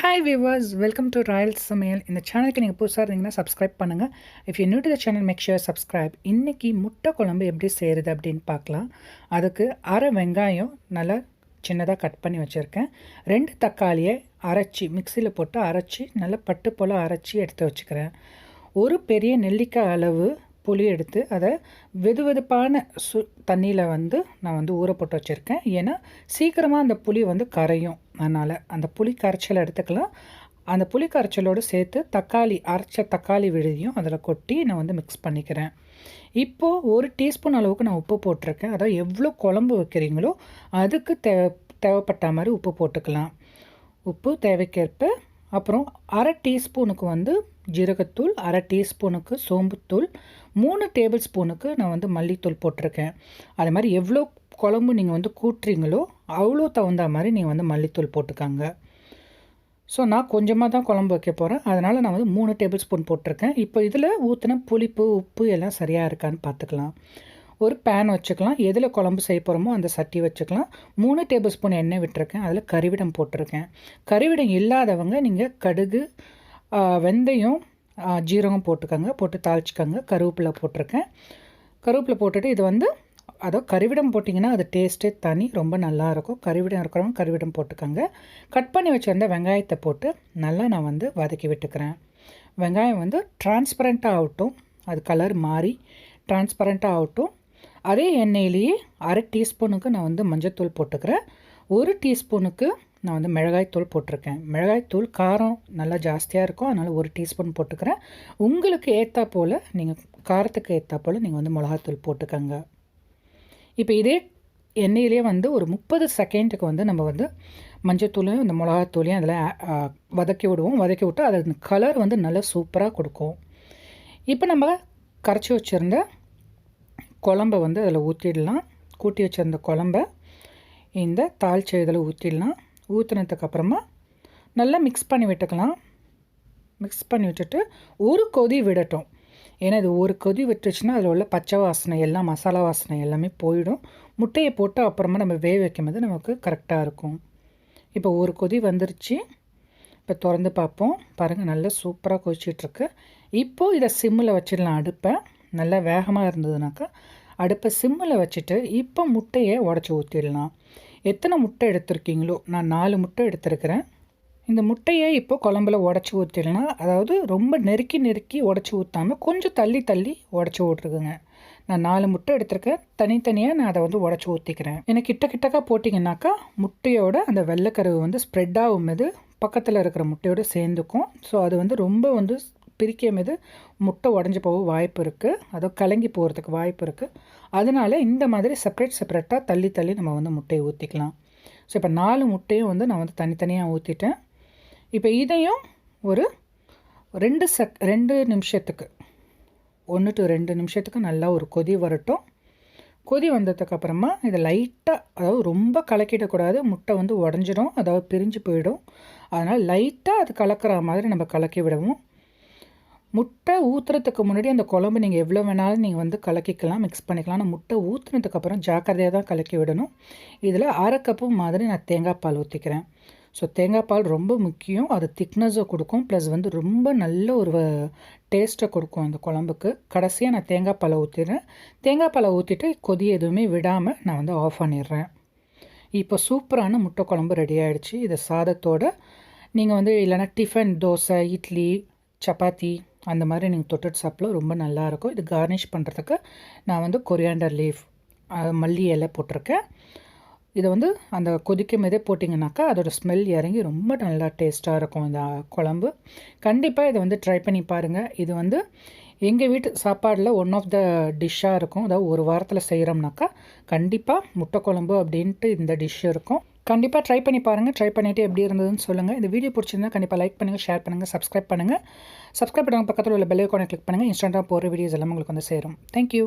Hi viewers, welcome to royal Samayal. இந்த சேனலுக்கு நீங்கள் புதுசாக இருந்தீங்கன்னா சப்ஸ்கிரைப் பண்ணுங்கள். If you new to the channel make sure subscribe. இன்றைக்கி முட்டை குழம்பு எப்படி செய்கிறது அப்படின்னு பார்க்கலாம். அதுக்கு அரை வெங்காயம் நல்லா சின்னதாக கட் பண்ணி வச்சுருக்கேன். 2 தக்காளியை அரைச்சி மிக்சியில் போட்டு அரைச்சி நல்லா பட்டு போல் அரைச்சி எடுத்து வச்சுக்கிறேன். ஒரு பெரிய நெல்லிக்காய் அளவு புளி எடுத்து அதை வெதுவெதுப்பான தண்ணியில் நான் ஊற போட்டு வச்சுருக்கேன். ஏன்னா சீக்கிரமாக அந்த புளி கரையும். அதனால் அந்த புளி கரைச்சலை எடுத்துக்கலாம். அந்த புளி கரைச்சலோடு சேர்த்து அரைச்ச தக்காளி விழுதியும் அதில் கொட்டி நான் மிக்ஸ் பண்ணிக்கிறேன். இப்போது 1 டீஸ்பூன் அளவுக்கு நான் உப்பு போட்டிருக்கேன். அதாவது எவ்வளோ குழம்பு வைக்கிறீங்களோ அதுக்கு தேவைப்பட்ட மாதிரி உப்பு போட்டுக்கலாம். உப்பு தேவைக்கேற்ப. அப்புறம் அரை டீஸ்பூனுக்கு ஜீரகத்தூள், அரை டீஸ்பூனுக்கு சோம்புத்தூள், 3 டேபிள் ஸ்பூனுக்கு நான் மல்லித்தூள் போட்டிருக்கேன். அதே மாதிரி எவ்வளோ குழம்பு நீங்கள் கூட்டுறீங்களோ அவ்வளோ தகுந்த மாதிரி நீங்கள் மல்லித்தூள் போட்டுக்காங்க. ஸோ நான் கொஞ்சமாக தான் குழம்பு வைக்க போகிறேன். அதனால் நான் 3 டேபிள் ஸ்பூன் போட்டிருக்கேன். இப்போ இதில் ஊற்றின புளிப்பு உப்பு எல்லாம் சரியாக இருக்கான்னு பார்த்துக்கலாம். ஒரு பேன் வச்சுக்கலாம். எதில் குழம்பு செய்ய போகிறோமோ அந்த சட்டி வச்சுக்கலாம். 3 டேபிள் ஸ்பூன் எண்ணெய் விட்டுருக்கேன். அதில் கறிவிடம் போட்டிருக்கேன். கறிவிடம் இல்லாதவங்க நீங்கள் கடுகு, வெந்தயம், ஜீரகம் போட்டுக்கோங்க. போட்டு தாளிச்சிக்கோங்க. கருவேப்பிலை போட்டிருக்கேன். கருவேப்பிலை போட்டுட்டு இது அதோ கறிவிடம் போட்டிங்கன்னா அது டேஸ்ட்டே தனி, ரொம்ப நல்லாயிருக்கும். கறிவிடம் இருக்கிறவங்க கறிவிடம் போட்டுக்கோங்க. கட் பண்ணி வச்சுருந்த வெங்காயத்தை போட்டு நல்லா நான் வதக்கி விட்டுக்கிறேன். வெங்காயம் டிரான்ஸ்பரண்ட்டாக ஆகட்டும், அது கலர் மாறி டிரான்ஸ்பரண்ட்டாக ஆகட்டும். அதே எண்ணெயிலேயே அரை டீஸ்பூனுக்கு நான் மஞ்சள்தூள் போட்டுக்கிறேன். 1 டீஸ்பூனுக்கு நான் மிளகாய்த்தூள் போட்டிருக்கேன். மிளகாய்த்தூள் காரம் நல்லா ஜாஸ்தியாக இருக்கும். அதனால் 1 டீஸ்பூன் போட்டுக்கிறேன். உங்களுக்கு ஏற்றா போல் நீங்கள் காரத்துக்கு ஏற்றா போல் நீங்கள் மிளகாத்தூள் போட்டுக்கோங்க. இப்போ இதே எண்ணெயிலே ஒரு 30 செகண்டுக்கு நம்ம மஞ்சத்தூளையும் இந்த மிளகாத்தூளையும் அதில் வதக்கி விடுவோம். வதக்கி விட்டு அது கலர் நல்லா சூப்பராக கொடுக்கும். இப்போ நம்ம கரைச்சி வச்சுருந்த குழம்பை அதில் ஊற்றிடலாம். கூட்டி வச்சுருந்த குழம்ப இந்த தாளிச்ச இதில் ஊற்றிடலாம். ஊற்றினதுக்கப்புறமா நல்லா மிக்ஸ் பண்ணி விட்டுக்கலாம். மிக்ஸ் பண்ணி விட்டுட்டு ஒரு கொதி விடட்டும். ஏன்னா இது ஒரு கொதி விட்டுச்சுன்னா அதில் உள்ள பச்சை வாசனை எல்லாம், மசாலா வாசனை எல்லாமே போயிடும். முட்டையை போட்டு அப்புறமா நம்ம வேக வைக்கும்போது நமக்கு கரெக்டாக இருக்கும். இப்போ ஒரு கொதி வந்துருச்சு. இப்போ திறந்து பார்ப்போம். பாருங்கள், நல்லா சூப்பராக கொதிச்சிட்ருக்கு. இப்போது இதை சிம்மில் வச்சிடலாம். அடுப்பை நல்லா வேகமாக இருந்ததுனாக்கா அடுப்பை சிம்மில் வச்சுட்டு இப்போ முட்டையை உடச்சி ஊற்றிடலாம். எத்தனை முட்டை எடுத்துருக்கீங்களோ, நான் 4 முட்டை எடுத்துருக்கிறேன். இந்த முட்டையை இப்போ குழம்புல உடச்சி ஊற்றிடலாம். அதாவது ரொம்ப நெருக்கி உடச்சி ஊற்றாமல் கொஞ்சம் தள்ளி உடச்சி விட்ருக்குங்க. நான் 4 முட்டை எடுத்திருக்கேன். தனித்தனியாக நான் அதை உடச்சி ஊற்றிக்கிறேன். எனக்கு கிட்டக்கா போட்டிங்கன்னாக்கா முட்டையோட அந்த வெள்ளைக்கருவு ஸ்ப்ரெட் ஆகும்போது பக்கத்தில் இருக்கிற முட்டையோடு சேர்ந்துக்கும். ஸோ அது ரொம்ப பிரிக்கும் போது முட்டை உடஞ்சி போக வாய்ப்பு இருக்குது. அதோ கலங்கி போகிறதுக்கு வாய்ப்பு இருக்குது. அதனால் இந்த மாதிரி செப்பரேட்டாக தள்ளி நம்ம முட்டையை ஊற்றிக்கலாம். ஸோ இப்போ 4 முட்டையும் நான் தனித்தனியாக ஊற்றிட்டேன். இப்போ இதையும் ஒரு 2 நிமிஷத்துக்கு 1 to 2 நிமிஷத்துக்கு நல்லா ஒரு கொதி வரட்டும். கொதி வந்ததுக்கப்புறமா இதை லைட்டாக, அதாவது ரொம்ப கலக்கிடக்கூடாது. முட்டை உடஞ்சிடும், அதாவது பிரிஞ்சு போயிடும். அதனால் லைட்டாக அது கலக்கிற மாதிரி நம்ம கலக்கி விடுவோம். முட்டை ஊற்றுறதுக்கு முன்னாடி அந்த குழம்பு நீங்கள் எவ்வளோ வேணாலும் நீங்கள் கலக்கிக்கலாம், மிக்ஸ் பண்ணிக்கலாம். ஆனால் முட்டை ஊற்றுனதுக்கப்புறம் ஜாக்கிரதையாக தான் கலக்கி விடணும். இதில் 1/2 கப்பு மாதிரி நான் தேங்காய் பால் ஊற்றிக்கிறேன். ஸோ தேங்காய் பால் ரொம்ப முக்கியம். அது திக்னஸை கொடுக்கும், ப்ளஸ் ரொம்ப நல்ல ஒரு டேஸ்ட்டை கொடுக்கும் அந்த குழம்புக்கு. கடைசியாக நான் தேங்காய் பாலை ஊற்றிடுறேன். தேங்காய் பாலை ஊற்றிட்டு கொதி எதுவுமே விடாமல் நான் ஆஃப் பண்ணிடுறேன். இப்போ சூப்பரான முட்டை குழம்பு ரெடி ஆகிடுச்சு. இதை சாதத்தோடு நீங்கள் இல்லைனா டிஃபன், தோசை, இட்லி, சப்பாத்தி அந்த மாதிரி நீங்கள் தொட்டுட்டு சாப்பிடலாம். ரொம்ப நல்லாயிருக்கும். இது கார்னிஷ் பண்ணுறதுக்கு நான் கொரியாண்டர் லீஃப், மல்லி இலை போட்டிருக்கேன். இதை அந்த கொதிக்கும் போதே போட்டிங்கனாக்கா அதோடய ஸ்மெல் இறங்கி ரொம்ப நல்லா டேஸ்ட்டாக இருக்கும் இந்த குழம்பு. கண்டிப்பாக இதை ட்ரை பண்ணி பாருங்கள். இது எங்கள் வீட்டு சாப்பாடில் ஒன் ஆஃப் த டிஷ்ஷாக இருக்கும். அதாவது ஒரு வாரத்தில் செய்கிறோம்னாக்கா கண்டிப்பாக முட்டை குழம்பு அப்படின்ட்டு இந்த டிஷ் இருக்கும். கண்டிப்பாக ட்ரை பண்ணி பாருங்கள். ட்ரை பண்ணிவிட்டு எப்படி இருந்ததுன்னு சொல்லுங்கள். இந்த வீடியோ பிடிச்சிருந்தா கண்டிப்பாக லைக் பண்ணுங்கள், ஷேர் பண்ணுங்கள், சப்ஸ்கிரைப் பண்ணுங்கள். சப்ஸ்கிரைப் பண்ணுங்கள். பக்கத்தில் உள்ள பெல் ஐகானை கிளிக் பண்ணுங்கள். இன்ஸ்டண்ட்டாக போகிற வீடியோஸ் எல்லாம் உங்களுக்கு சேரும். தேங்க்யூ.